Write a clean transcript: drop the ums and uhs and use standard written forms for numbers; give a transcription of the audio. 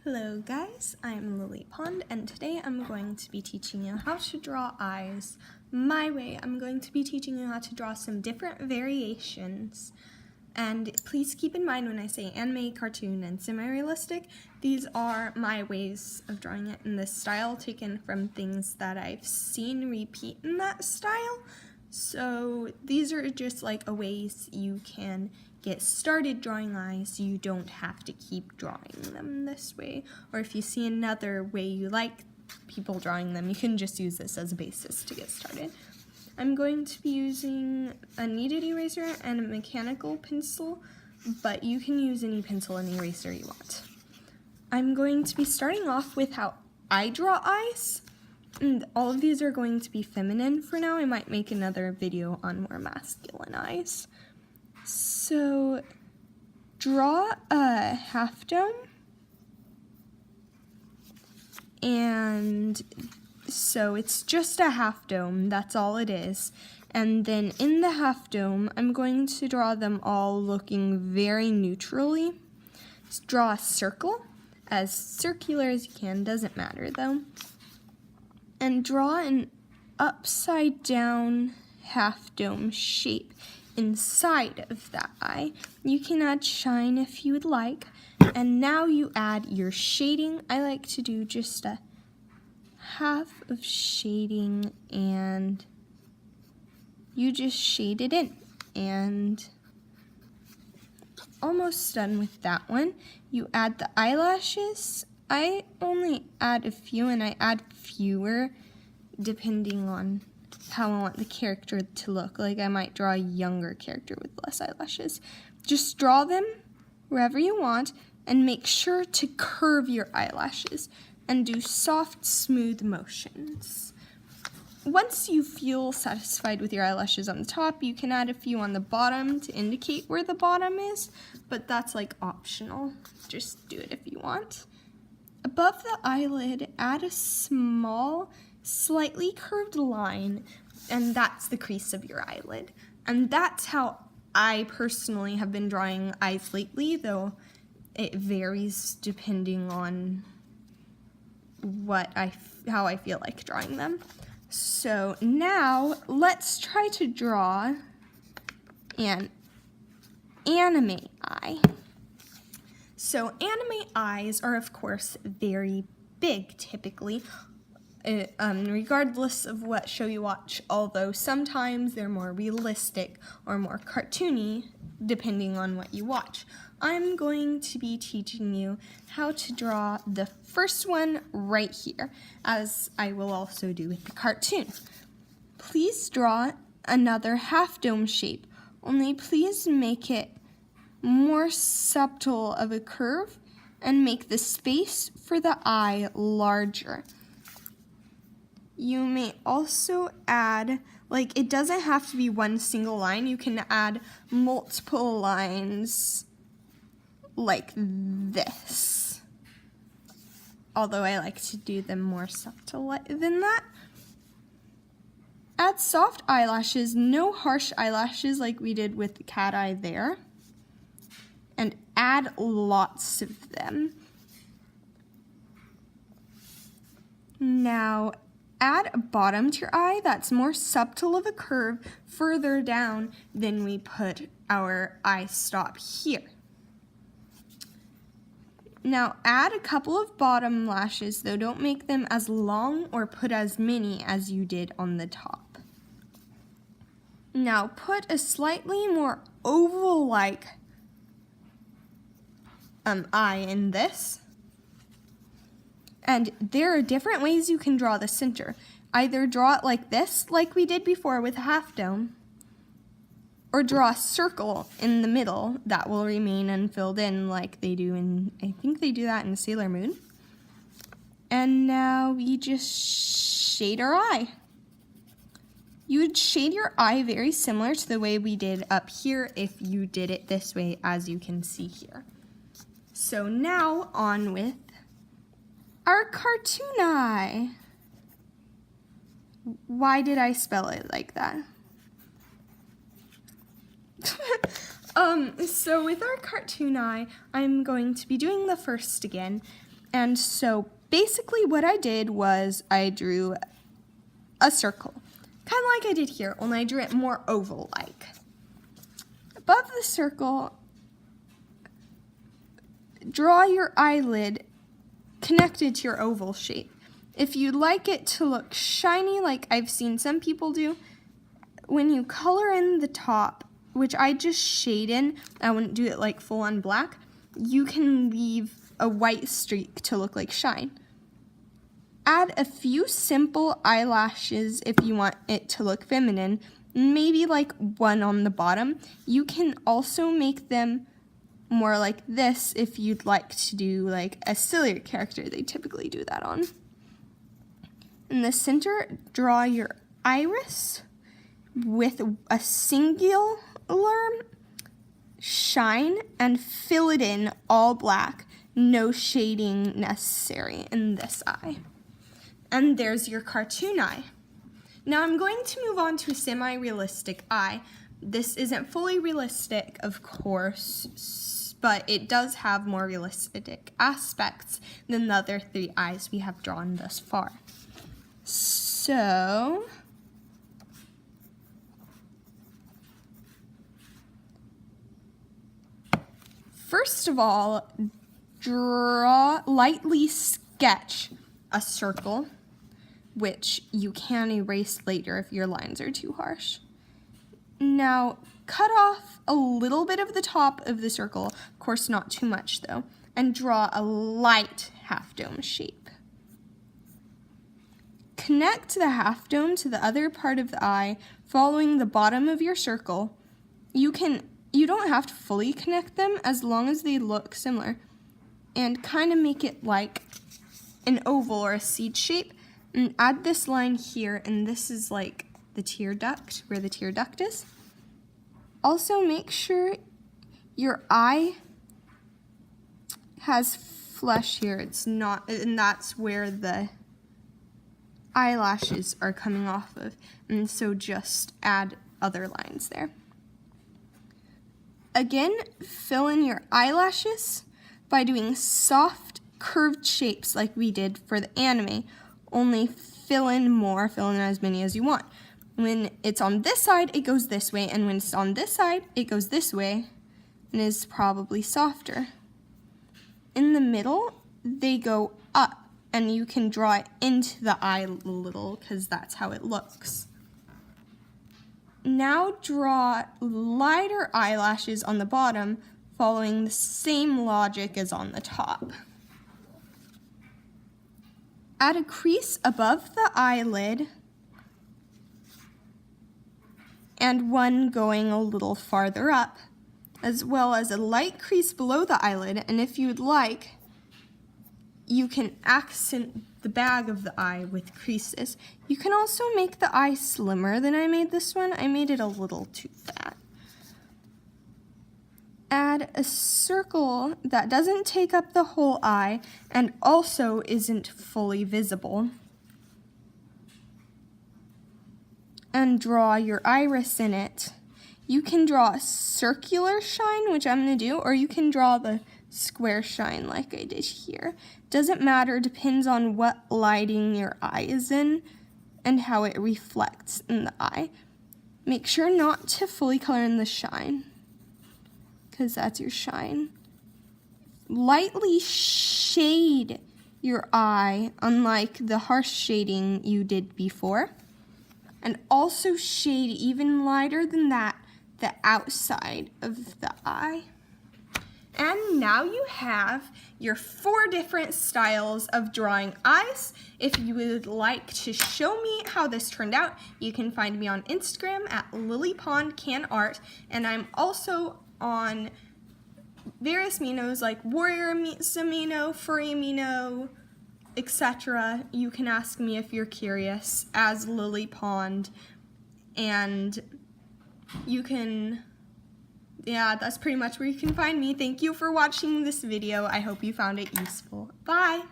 Hello guys, I'm LillyPond and today I'm going to be teaching you how to draw eyes my way. I'm going to be teaching you how to draw some different variations. And please keep in mind when I say anime, cartoon, and semi-realistic, these are my ways of drawing it in this style, taken from things that I've seen repeat in that style. So these are just like a ways you can get started drawing eyes. You don't have to keep drawing them this way. Or if you see another way you like people drawing them, you can just use this as a basis to get started. I'm going to be using a kneaded eraser and a mechanical pencil, but you can use any pencil and eraser you want. I'm going to be starting off with how I draw eyes, and all of these are going to be feminine for now. I might make another video on more masculine eyes. So, draw a half dome, and so it's just a half dome, that's all it is. And then in the half dome, I'm going to draw them all looking very neutrally. Just draw a circle, as circular as you can, doesn't matter though. And draw an upside down half dome shape inside of that eye. You can add shine if you would like. And now you add your shading. I like to do just a half of shading, and you just shade it in. And almost done with that one. You add the eyelashes. I only add a few, and I add fewer depending on how I want the character to look. Like I might draw a younger character with less eyelashes. Just draw them wherever you want and make sure to curve your eyelashes and do soft, smooth motions. Once you feel satisfied with your eyelashes on the top, you can add a few on the bottom to indicate where the bottom is, but that's like optional. Just do it if you want. Above the eyelid, add a small, slightly curved line, and that's the crease of your eyelid. And that's how I personally have been drawing eyes lately, though it varies depending on how I feel like drawing them. So now let's try to draw an anime eye. So anime eyes are of course very big typically, regardless of what show you watch, although sometimes they're more realistic or more cartoony depending on what you watch. I'm going to be teaching you how to draw the first one right here, as I will also do with the cartoon. Please draw another half dome shape, only please make it more subtle of a curve and make the space for the eye larger. You may also add, like, it doesn't have to be one single line. You can add multiple lines like this. Although I like to do them more subtle than that. Add soft eyelashes, no harsh eyelashes like we did with the cat eye there. And add lots of them. Now, add a bottom to your eye that's more subtle of a curve further down than we put our eye stop here. Now add a couple of bottom lashes, though don't make them as long or put as many as you did on the top. Now put a slightly more oval-like eye in this. And there are different ways you can draw the center. Either draw it like this, like we did before with a half dome, or draw a circle in the middle that will remain unfilled in like they do in, I think they do that in Sailor Moon. And now we just shade our eye. You would shade your eye very similar to the way we did up here if you did it this way, as you can see here. So now on with our cartoon eye. Why did I spell it like that? So with our cartoon eye, I'm going to be doing the first again, And so basically what I did was I drew a circle, kind of like I did here, only I drew it more oval-like. Above the circle, draw your eyelid connected to your oval shape. If you'd like it to look shiny, like I've seen some people do, when you color in the top, which I just shade in, I wouldn't do it like full on black, you can leave a white streak to look like shine. Add a few simple eyelashes if you want it to look feminine, maybe like one on the bottom. You can also make them more like this if you'd like to do like a sillier character. They typically do that on. In the center, draw your iris with a singular shine and fill it in all black. No shading necessary in this eye. And there's your cartoon eye. Now I'm going to move on to a semi-realistic eye. This isn't fully realistic, of course, but it does have more realistic aspects than the other 3 eyes we have drawn thus far. So, first of all, lightly sketch a circle, which you can erase later if your lines are too harsh. Now, cut off a little bit of the top of the circle, of course not too much though, and draw a light half dome shape. Connect the half dome to the other part of the eye, following the bottom of your circle. You don't have to fully connect them as long as they look similar, and kind of make it like an oval or a seed shape. And add this line here, and this is like the tear duct, where the tear duct is. Also make sure your eye has flesh here. It's not, and that's where the eyelashes are coming off of. And so just add other lines there. Again, fill in your eyelashes by doing soft curved shapes like we did for the anime, only fill in as many as you want. When it's on this side, it goes this way, and when it's on this side, it goes this way, and is probably softer. In the middle, they go up, and you can draw it into the eye a little, because that's how it looks. Now draw lighter eyelashes on the bottom, following the same logic as on the top. Add a crease above the eyelid and one going a little farther up, as well as a light crease below the eyelid, and if you'd like, you can accent the bag of the eye with creases. You can also make the eye slimmer than I made this one. I made it a little too fat. Add a circle that doesn't take up the whole eye and also isn't fully visible. And draw your iris in it. You can draw a circular shine, which I'm going to do, or you can draw the square shine like I did here. Doesn't matter, depends on what lighting your eye is in and how it reflects in the eye. Make sure not to fully color in the shine, because that's your shine. Lightly shade your eye, unlike the harsh shading you did before. And also shade even lighter than that, the outside of the eye. And now you have your 4 different styles of drawing eyes. If you would like to show me how this turned out, you can find me on Instagram at LillyPondcanart, and I'm also on various Aminos like Warrior Amino, Furry Amino, etc. You can ask me if you're curious as LillyPond, and you can, that's pretty much where you can find me. Thank you for watching this video. I hope you found it useful. Bye!